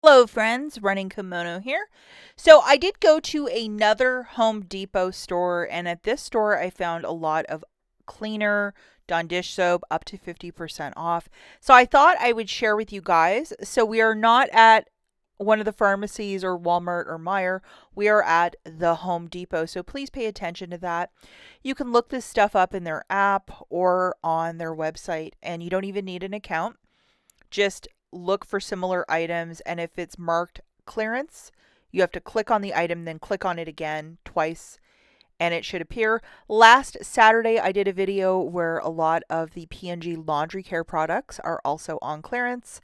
Hello friends, Running Kimono here. So I did go to another Home Depot store, and at this store I found a lot of cleaner Dawn dish soap up to 50% off. So I thought I would share with you guys. So we are not at one of the pharmacies or Walmart or Meijer. We are at the Home Depot. So please pay attention to that. You can look this stuff up in their app or on their website, and you don't even need an account. Just look for similar items, and if it's marked clearance, you have to click on the item, then click on it again twice, and it should appear. Last Saturday, I did a video where a lot of the P&G laundry care products are also on clearance,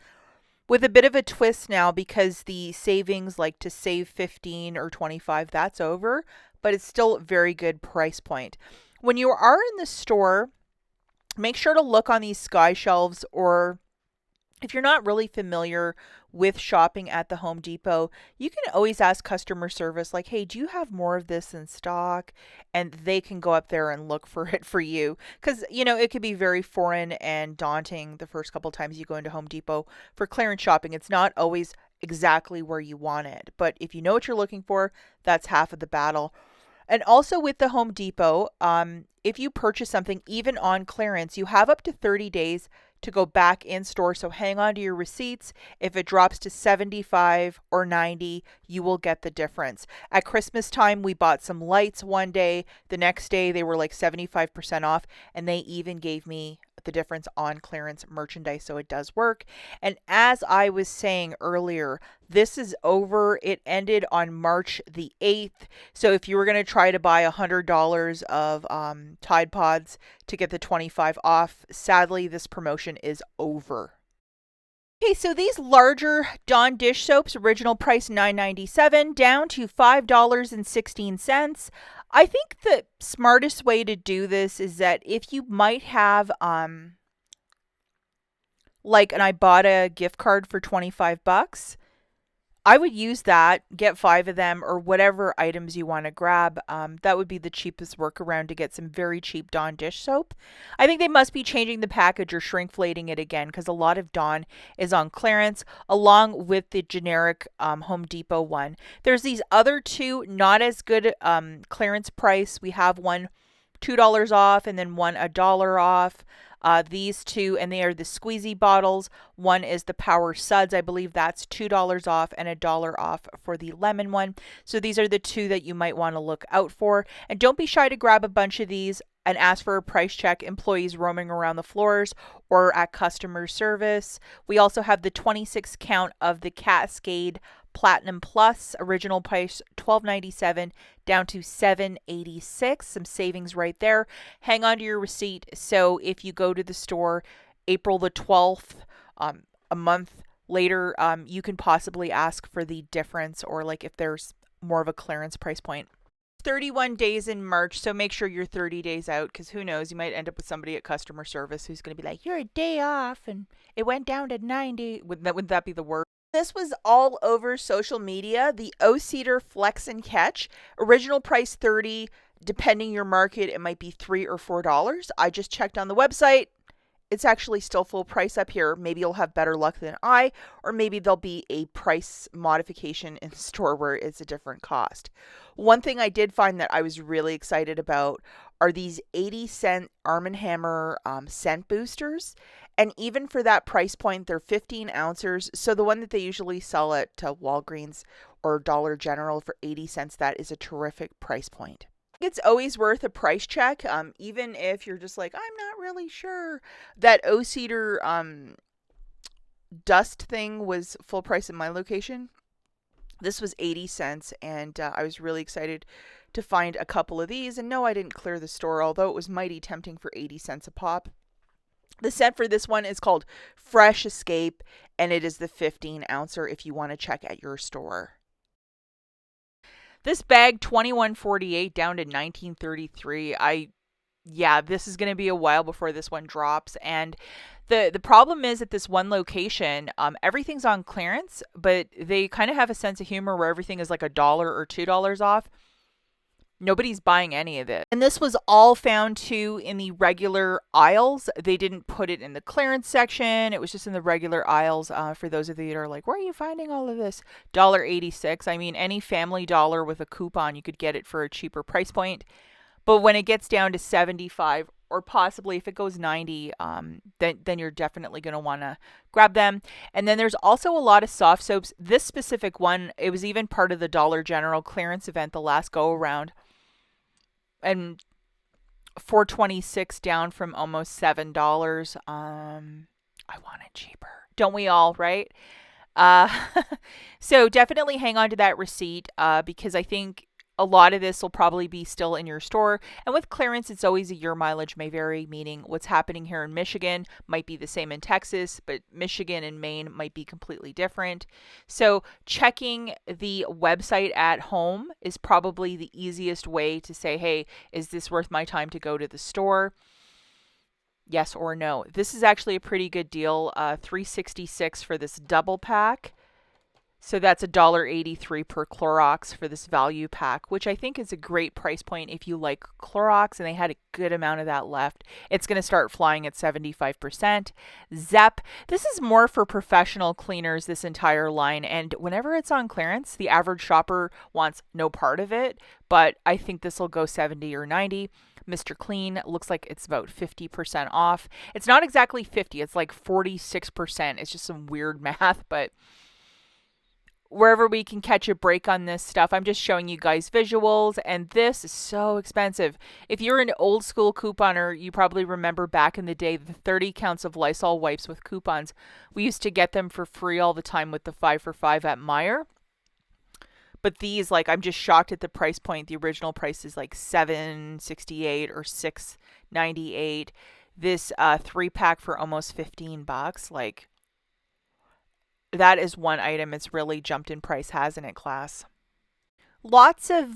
with a bit of a twist now because the savings, like to save 15 or 25, that's over, but it's still a very good price point. When you are in the store, make sure to look on these sky shelves, or if you're not really familiar with shopping at the Home Depot, you can always ask customer service, like, hey, do you have more of this in stock? And they can go up there and look for it for you. Because, it could be very foreign and daunting the first couple times you go into Home Depot for clearance shopping. It's not always exactly where you want it. But if you know what you're looking for, that's half of the battle. And also with the Home Depot, if you purchase something even on clearance, you have up to 30 days to go back in store. So hang on to your receipts. If it drops to 75 or 90, you will get the difference. At Christmas time, we bought some lights one day. The next day, they were like 75% off, and they even gave me the difference on clearance merchandise, so it does work. And as I was saying earlier, this is over. It ended on March the 8th. So if you were going to try to buy $100 of Tide Pods to get the 25 off, sadly, this promotion is over. Okay, so these larger Dawn dish soaps, original price $9.97, down to $5.16. I think the smartest way to do this is that if you might have like an IBOTTA gift card for 25 bucks, I would use that, get 5 of them, or whatever items you want to grab. That would be the cheapest workaround to get some very cheap Dawn dish soap. I think they must be changing the package or shrinkflating it again, because a lot of Dawn is on clearance, along with the generic Home Depot one. There's these other two, not as good clearance price. We have one $2 off and then one $1 off. These two, and they are the squeezy bottles. One is the Power Suds. I believe that's $2 off and $1 off for the lemon one. So these are the two that you might want to look out for. And don't be shy to grab a bunch of these and ask for a price check. Employees roaming around the floors or at customer service. We also have the 26 count of the Cascade Platinum Plus, original price $12.97 down to $7.86. Some savings right there. Hang on to your receipt. So if you go to the store April the 12th, a month later, you can possibly ask for the difference, or like if there's more of a clearance price point. 31 days in March, so make sure you're 30 days out, because who knows, you might end up with somebody at customer service who's going to be like, you're a day off and it went down to 90. Wouldn't that be the worst? This was all over social media. The O-Cedar Flex and Catch, original price 30. Depending your market, it might be $3 or $4. I just checked on the website. It's actually still full price up here. Maybe you'll have better luck than I, or maybe there'll be a price modification in the store where it's a different cost. One thing I did find that I was really excited about are these 80-cent Arm & Hammer scent boosters. And even for that price point, they're 15 ounces. So the one that they usually sell at Walgreens or Dollar General for 80 cents, that is a terrific price point. It's always worth a price check, even if you're just like, I'm not really sure. That O-Cedar dust thing was full price in my location. This was 80 cents, and I was really excited to find a couple of these. And no, I didn't clear the store, although it was mighty tempting for 80 cents a pop. The scent for this one is called Fresh Escape, and it is the 15 ouncer if you want to check at your store. This bag, $21.48 down to $19.33. This is going to be a while before this one drops. And the problem is at this one location, everything's on clearance, but they kind of have a sense of humor where everything is like $1 or $2 off. Nobody's buying any of it. And this was all found too in the regular aisles. They didn't put it in the clearance section. It was just in the regular aisles. For those of you that are like, where are you finding all of this? $1.86. I mean, any Family Dollar with a coupon, you could get it for a cheaper price point. But when it gets down to 75, or possibly if it goes 90, then you're definitely going to want to grab them. And then there's also a lot of soft soaps. This specific one, it was even part of the Dollar General clearance event the last go around. And $4.26 down from almost $7. I want it cheaper. Don't we all, right? Uh, so definitely hang on to that receipt because I think a lot of this will probably be still in your store. And with clearance, it's always a year mileage may vary, meaning what's happening here in Michigan might be the same in Texas, but Michigan and Maine might be completely different. So checking the website at home is probably the easiest way to say, hey, is this worth my time to go to the store? Yes or no. This is actually a pretty good deal, $3.66 for this double pack. So that's $1.83 per Clorox for this value pack, which I think is a great price point if you like Clorox, and they had a good amount of that left. It's going to start flying at 75%. Zep, this is more for professional cleaners, this entire line, and whenever it's on clearance, the average shopper wants no part of it, but I think this will go 70 or 90. Mr. Clean looks like it's about 50% off. It's not exactly 50, it's like 46%. It's just some weird math, but wherever we can catch a break on this stuff. I'm just showing you guys visuals, and this is so expensive. If you're an old school couponer, you probably remember back in the day the 30 counts of Lysol wipes with coupons. We used to get them for free all the time with the 5 for 5 at Meijer. But these, like, I'm just shocked at the price point. The original price is like $7.68 or $6.98. This 3-pack for almost $15. Like, that is one item it's really jumped in price, hasn't it, class? Lots of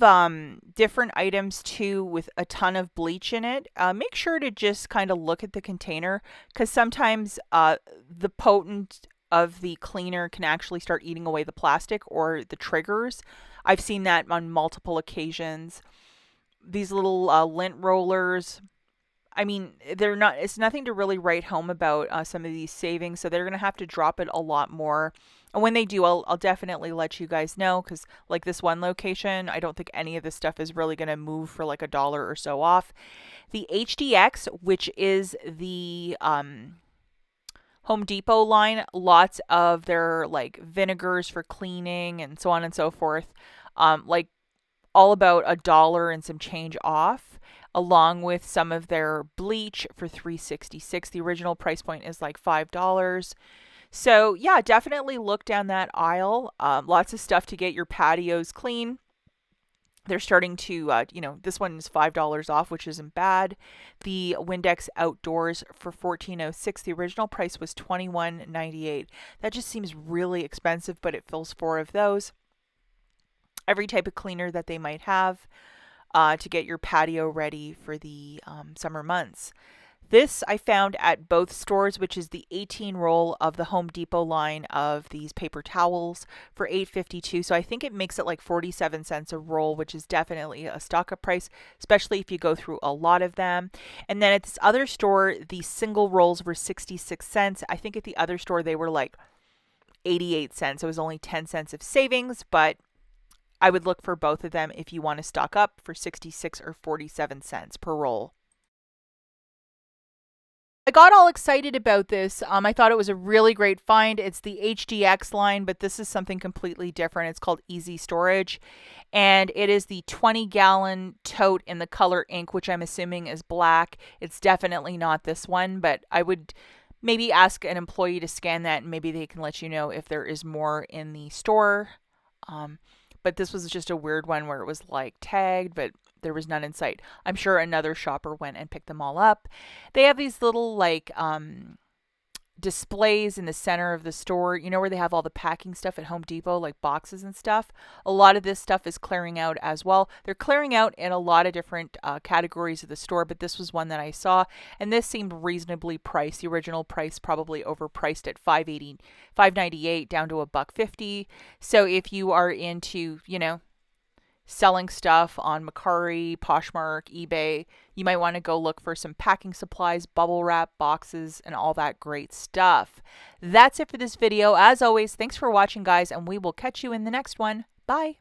different items too with a ton of bleach in it. Make sure to just kind of look at the container because sometimes the potent of the cleaner can actually start eating away the plastic or the triggers. I've seen that on multiple occasions. These little lint rollers, I mean, they're not. It's nothing to really write home about some of these savings, so they're gonna have to drop it a lot more. And when they do, I'll definitely let you guys know because, like this one location, I don't think any of this stuff is really gonna move for like $1 or so off. The HDX, which is the Home Depot line, lots of their like vinegars for cleaning and so on and so forth, like all about $1 and some change off, along with some of their bleach for $3.66. The original price point is like $5. So yeah, definitely look down that aisle. Lots of stuff to get your patios clean. They're starting to, this one is $5 off, which isn't bad. The Windex Outdoors for $14.06. The original price was $21.98. That just seems really expensive, but it fills 4 of those. Every type of cleaner that they might have to get your patio ready for the summer months. This I found at both stores, which is the 18 roll of the Home Depot line of these paper towels for $8.52. So I think it makes it like 47 cents a roll, which is definitely a stock up price, especially if you go through a lot of them. And then at this other store, the single rolls were 66 cents. I think at the other store they were like 88 cents. So it was only 10 cents of savings, but I would look for both of them if you want to stock up for 66 or 47 cents per roll. I got all excited about this. I thought it was a really great find. It's the HDX line, but this is something completely different. It's called Easy Storage, and it is the 20-gallon tote in the color ink, which I'm assuming is black. It's definitely not this one, but I would maybe ask an employee to scan that, and maybe they can let you know if there is more in the store. But this was just a weird one where it was like tagged, but there was none in sight. I'm sure another shopper went and picked them all up. They have these little like displays in the center of the store, where they have all the packing stuff at Home Depot, like boxes and stuff. A lot of this stuff is clearing out as well. They're clearing out in a lot of different categories of the store, but this was one that I saw, and this seemed reasonably priced. The original price probably overpriced at $5.98 down to $1.50. So if you are into, selling stuff on Mercari, Poshmark, eBay. You might want to go look for some packing supplies, bubble wrap, boxes, and all that great stuff. That's it for this video. As always, thanks for watching, guys, and we will catch you in the next one. Bye.